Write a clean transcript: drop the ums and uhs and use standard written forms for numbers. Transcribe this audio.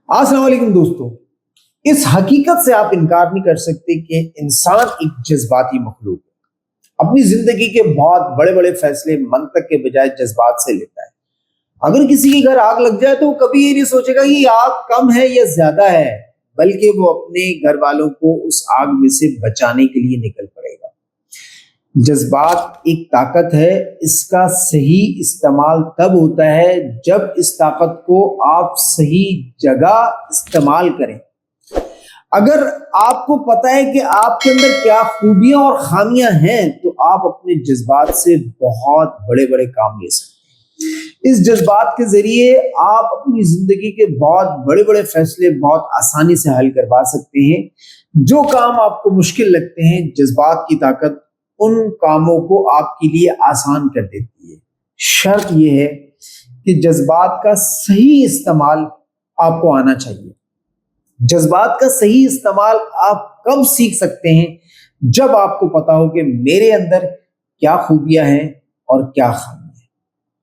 अस्सलाम वालेकुम दोस्तों। इस हकीकत से आप इनकार नहीं कर सकते कि इंसान एक जज्बाती मखलूक है। अपनी जिंदगी के बहुत बड़े बड़े फैसले मंतक के बजाय जज्बात से लेता है। अगर किसी के घर आग लग जाए तो वो कभी ये नहीं सोचेगा कि आग कम है या ज्यादा है, बल्कि वो अपने घर वालों को उस आग में से बचाने के लिए निकल पड़ेगा। जज्बात एक ताकत है, इसका सही इस्तेमाल तब होता है जब इस ताकत को आप सही जगह इस्तेमाल करें। अगर आपको पता है कि आपके अंदर क्या खूबियां और खामियां हैं तो आप अपने जज्बात से बहुत बड़े बड़े काम ले सकते हैं। इस जज्बात के जरिए आप अपनी जिंदगी के बहुत बड़े बड़े फैसले बहुत आसानी से हल करवा सकते हैं। जो काम आपको मुश्किल लगते हैं, जज्बात की ताकत उन कामों को आपके लिए आसान कर देती है। शर्त यह है कि जज्बात का सही इस्तेमाल आपको आना चाहिए। जज्बात का सही इस्तेमाल आप कब सीख सकते हैं? जब आपको पता हो कि मेरे अंदर क्या खूबियां हैं और क्या खामियां।